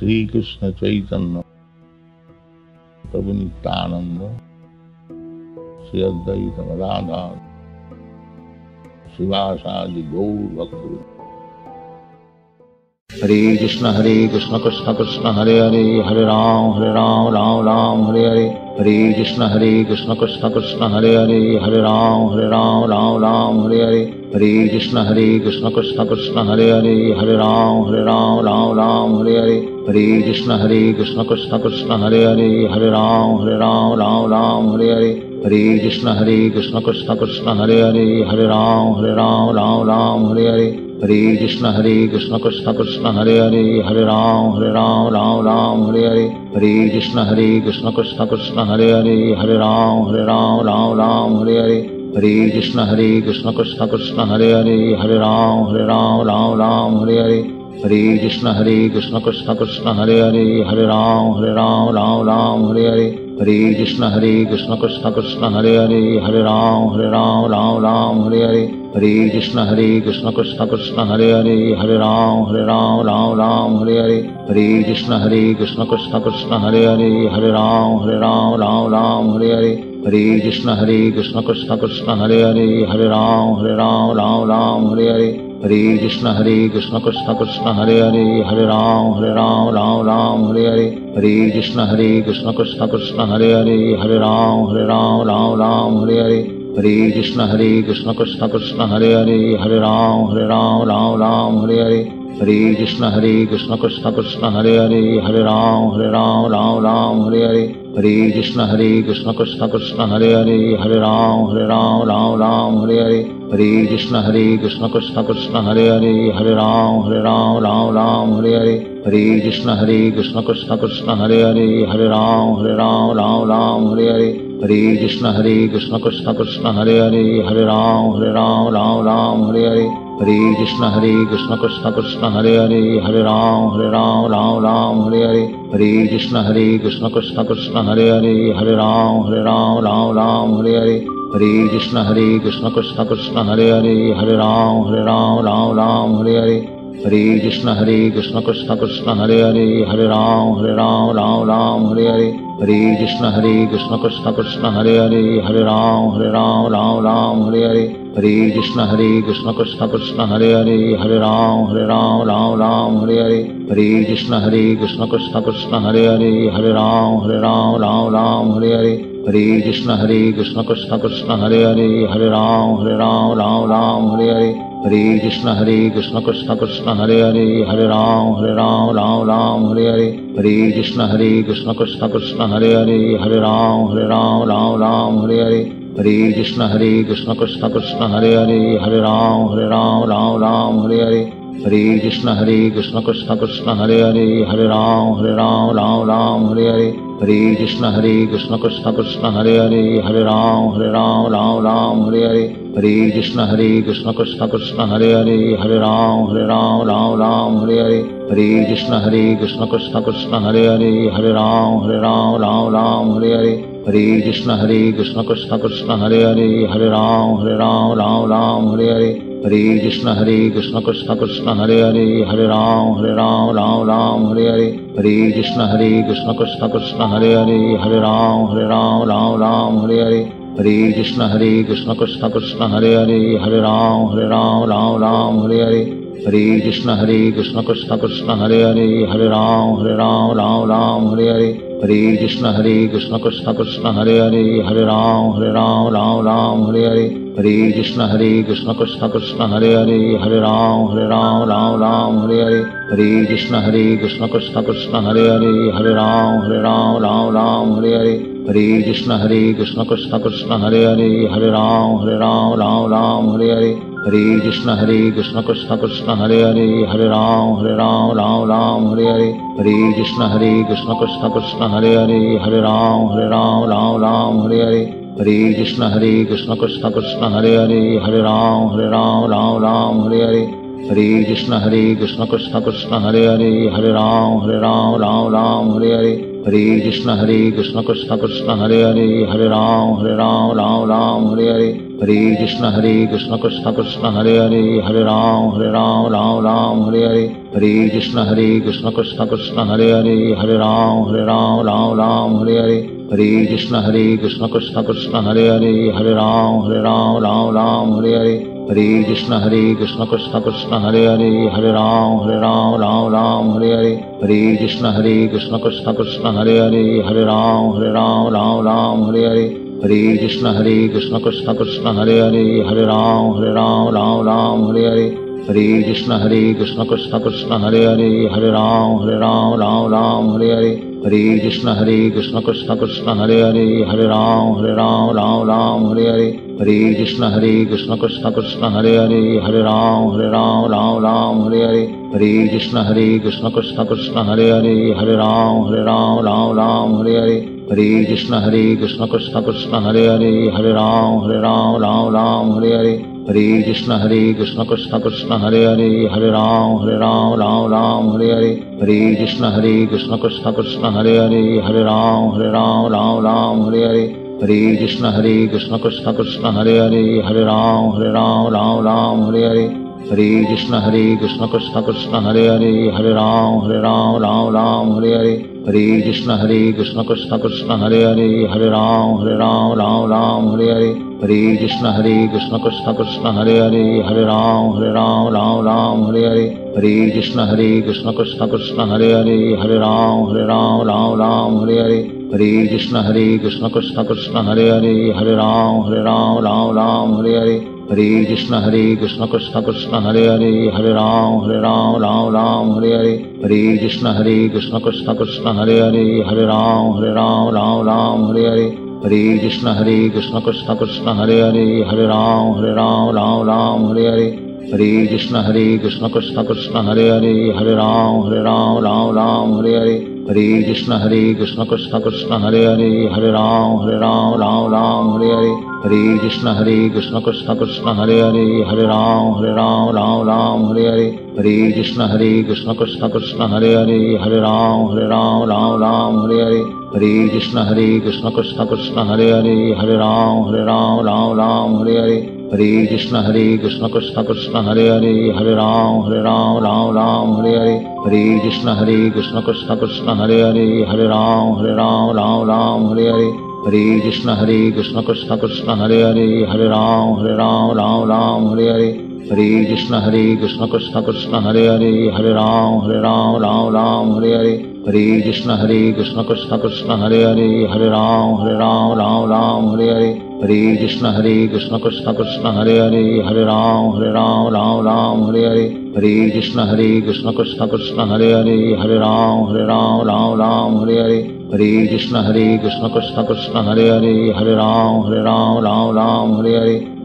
श्री कृष्ण चैतन्य प्रभु नित्यानंद श्री अद्वैत गदाधर शिवासादि गौर भक्त। हरे कृष्ण कृष्ण कृष्ण हरे हरे, हरे राम राम राम हरे हरे। हरे कृष्ण कृष्ण कृष्ण हरे हरे, हरे राम राम हरे हरे। हरे कृष्ण कृष्ण कृष्ण हरे हरे, हरे राम राम हरे हरे। हरे कृष्ण कृष्ण कृष्ण हरे हरे, हरे राम राम हरे हरे। हरे कृष्ण कृष्ण कृष्ण हरे हरे, हरे राम राम हरे हरे। हरे कृष्ण कृष्ण कृष्ण हरे हरे, हरे राम हरे हरे। हरे कृष्ण कृष्ण कृष्ण हरे हरे, हरे राम हरे हरे। हरे कृष्ण कृष्ण कृष्ण हरे हरे, हरे राम हरे हरे। हरे कृष्ण कृष्ण कृष्ण हरे हरे, हरे राम हरे हरे। हरे कृष्ण कृष्ण कृष्ण हरे हरे, हरे राम हरे हरे। हरे कृष्ण कृष्ण कृष्ण हरे हरे, हरे राम हरे हरे। हरे कृष्ण कृष्ण कृष्ण हरे हरे, हरे राम हरे हरे। हरे कृष्ण कृष्ण कृष्ण हरे हरे, हरे राम हरे हरे। हरे कृष्ण कृष्ण कृष्ण हरे हरे, हरे राम हरे हरे। हरे कृष्ण कृष्ण कृष्ण हरे हरे, हरे राम हरे हरे। हरे कृष्ण कृष्ण कृष्ण हरे हरे, हरे राम हरे हरे। हरे कृष्ण कृष्ण कृष्ण हरे हरे, हरे राम हरे हरे। हरे कृष्ण कृष्ण कृष्ण हरे हरे, हरे राम हरे हरे। हरे कृष्ण कृष्ण कृष्ण हरे हरे, हरे राम हरे हरे। हरे कृष्ण कृष्ण कृष्ण हरे हरे, हरे राम हरे हरे। हरे कृष्ण कृष्ण कृष्ण हरे हरे, हरे राम हरे हरे। हरे कृष्ण कृष्ण कृष्ण हरे हरे, हरे राम हरे हरे। हरे कृष्ण कृष्ण कृष्ण हरे हरे, हरे राम हरे हरे। हरे कृष्ण कृष्ण कृष्ण हरे हरे, हरे राम हरे हरे। हरे कृष्ण कृष्ण कृष्ण हरे हरे, हरे राम हरे हरे। हरे कृष्ण कृष्ण कृष्ण हरे हरे, हरे राम हरे हरे। हरे कृष्ण कृष्ण कृष्ण हरे हरे, हरे राम हरे हरे। हरे कृष्ण कृष्ण कृष्ण हरे हरे, हरे राम हरे हरे। हरे कृष्ण कृष्ण कृष्ण हरे हरे, हरे राम हरे हरे। हरे कृष्ण कृष्ण कृष्ण हरे हरे, हरे राम हरे हरे। हरे कृष्ण कृष्ण कृष्ण हरे हरे, हरे राम हरे हरे। हरे कृष्ण कृष्ण कृष्ण हरे हरे, हरे राम हरे हरे। हरे कृष्ण कृष्ण कृष्ण हरे हरे, हरे राम हरे हरे। हरे कृष्ण कृष्ण कृष्ण हरे हरे, हरे राम हरे हरे। हरे कृष्ण कृष्ण कृष्ण हरे हरे, हरे राम हरे हरे। हरे कृष्ण कृष्ण कृष्ण हरे हरे, हरे राम हरे हरे। हरे कृष्ण कृष्ण कृष्ण हरे हरे, हरे राम हरे हरे। हरे कृष्ण कृष्ण कृष्ण हरे हरे, हरे राम हरे हरे। हरे कृष्ण कृष्ण कृष्ण हरे हरे, हरे राम हरे हरे। हरे कृष्ण कृष्ण कृष्ण हरे हरे, हरे राम हरे हरे। हरे कृष्ण कृष्ण कृष्ण हरे हरे, हरे राम हरे हरे। हरे कृष्ण कृष्ण कृष्ण हरे हरे, हरे राम हरे हरे। हरे कृष्ण कृष्ण कृष्ण हरे हरे, हरे राम हरे हरे। हरे कृष्ण कृष्ण कृष्ण हरे हरे, हरे राम हरे हरे। हरे कृष्ण कृष्ण कृष्ण हरे हरे, हरे राम हरे हरे। हरे कृष्ण कृष्ण कृष्ण हरे हरे, हरे राम हरे हरे। हरे कृष्ण कृष्ण कृष्ण हरे हरे, हरे राम हरे हरे। हरे कृष्ण कृष्ण कृष्ण हरे हरे, हरे राम हरे हरे। हरे कृष्ण कृष्ण कृष्ण हरे हरे, हरे राम हरे हरे। हरे कृष्ण कृष्ण कृष्ण हरे राम राम राम हरे हरे, हरे कृष्ण कृष्ण कृष्ण हरे राम राम हरे हरे, हरे कृष्ण कृष्ण कृष्ण हरे राम राम हरे हरे, हरे कृष्ण कृष्ण कृष्ण हरे राम राम हरे हरे, हरे कृष्ण कृष्ण कृष्ण हरे राम राम हरे हरे, हरे कृष्ण कृष्ण कृष्ण हरे राम राम हरे हरे, हरे कृष्ण कृष्ण कृष्ण हरे राम राम हरे हरे, हरे कृष्ण कृष्ण कृष्ण हरे राम राम हरे हरे, हरे कृष्ण कृष्ण कृष्ण हरे राम राम हरे हरे, हरे कृष्ण कृष्ण कृष्ण हरे राम राम हरे हरे, हरे कृष्ण कृष्ण कृष्ण हरे राम राम हरे हरे, हरे कृष्ण कृष्ण कृष्ण हरे राम राम हरे हरे, हरे कृष्ण कृष्ण कृष्ण हरे राम राम हरे हरे, हरे कृष्ण कृष्ण कृष्ण हरे राम राम हरे हरे, हरे कृष्ण कृष्ण कृष्ण हरे राम राम हरे हरे, हरे कृष्ण कृष्ण कृष्ण हरे राम राम हरे हरे, हरे कृष्ण कृष्ण कृष्ण हरे राम राम हरे हरे, हरे कृष्ण कृष्ण कृष्ण हरे राम राम हरे हरे, हरे कृष्ण कृष्ण कृष्ण हरे राम राम हरे हरे, हरे कृष्ण कृष्ण कृष्ण हरे राम राम हरे हरे, हरे कृष्ण कृष्ण कृष्ण हरे राम राम हरे हरे, हरे कृष्ण कृष्ण कृष्ण हरे राम राम हरे हरे, हरे कृष्ण कृष्ण कृष्ण हरे राम राम हरे हरे, हरे कृष्ण कृष्ण कृष्ण हरे राम राम हरे हरे, हरे कृष्ण कृष्ण कृष्ण हरे राम राम हरे हरे, हरे कृष्ण कृष्ण कृष्ण हरे राम राम हरे हरे, हरे कृष्ण कृष्ण कृष्ण हरे राम राम हरे हरे, हरे कृष्ण कृष्ण कृष्ण हरे राम राम हरे हरे, हरे कृष्ण कृष्ण कृष्ण हरे राम राम हरे हरे, हरे कृष्ण कृष्ण कृष्ण हरे राम राम हरे हरे, हरे कृष्ण कृष्ण कृष्ण हरे राम राम हरे हरे, हरे कृष्ण कृष्ण कृष्ण हरे राम राम हरे हरे, हरे कृष्ण कृष्ण कृष्ण हरे राम राम हरे हरे, हरे कृष्ण कृष्ण कृष्ण हरे राम राम हरे हरे, हरे कृष्ण कृष्ण कृष्ण हरे राम राम हरे हरे, हरे कृष्ण कृष्ण कृष्ण हरे राम राम हरे हरे, हरे कृष्ण कृष्ण कृष्ण हरे राम राम हरे हरे, हरे कृष्ण कृष्ण कृष्ण हरे राम राम हरे हरे,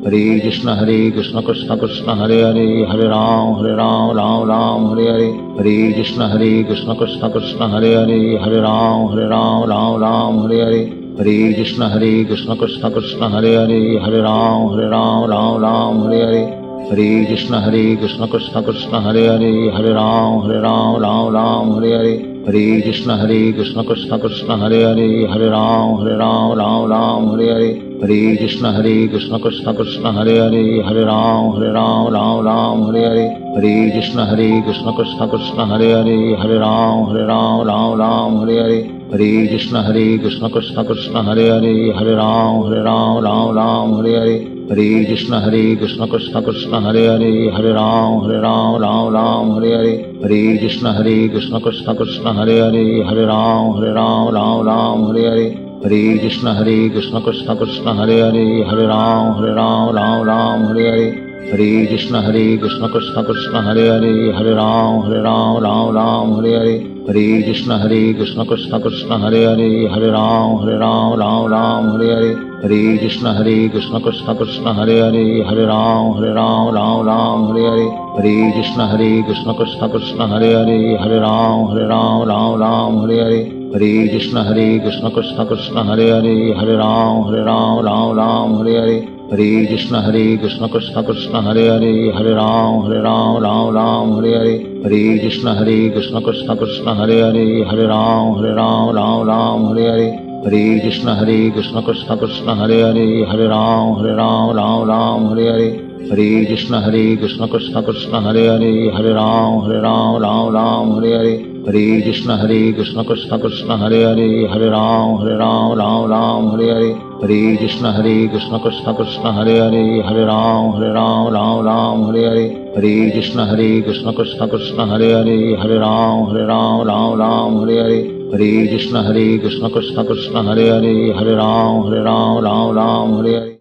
हरे कृष्ण कृष्ण कृष्ण हरे राम राम हरे हरे, हरे कृष्ण कृष्ण कृष्ण हरे राम राम हरे हरे, हरे कृष्ण कृष्ण कृष्ण हरे राम राम हरे हरे, हरे कृष्ण कृष्ण कृष्ण हरे राम राम हरे हरे, हरे कृष्ण कृष्ण कृष्ण हरे राम राम हरे हरे, हरे कृष्ण कृष्ण कृष्ण हरे राम राम हरे हरे, हरे कृष्ण कृष्ण कृष्ण हरे राम राम हरे हरे, हरे कृष्ण कृष्ण कृष्ण हरे राम राम हरे हरे, हरे कृष्ण कृष्ण कृष्ण हरे राम राम हरे हरे, हरे कृष्ण कृष्ण कृष्ण हरे राम राम हरे हरे, हरे कृष्ण कृष्ण कृष्ण हरे राम राम हरे हरे, हरे कृष्ण कृष्ण कृष्ण हरे राम राम हरे हरे, हरे कृष्ण कृष्ण कृष्ण हरे राम राम हरे हरे, हरे कृष्ण कृष्ण कृष्ण हरे राम राम हरे हरे, हरे कृष्ण कृष्ण कृष्ण हरे हरे, हरे राम राम राम हरे हरे, हरे कृष्ण कृष्ण कृष्ण हरे हरे, हरे राम राम हरे हरे, हरे कृष्ण कृष्ण कृष्ण हरे हरे, हरे राम राम हरे हरे, हरे कृष्ण कृष्ण कृष्ण हरे हरे, हरे राम राम हरे हरे, हरे कृष्ण कृष्ण कृष्ण हरे हरे, हरे राम हरे हरे, हरे कृष्ण कृष्ण कृष्ण हरे हरे, हरे राम हरे हरे, हरे कृष्ण कृष्ण कृष्ण हरे हरे, हरे राम हरे हरे, हरे कृष्ण कृष्ण कृष्ण हरे हरे, हरे राम हरे हरे।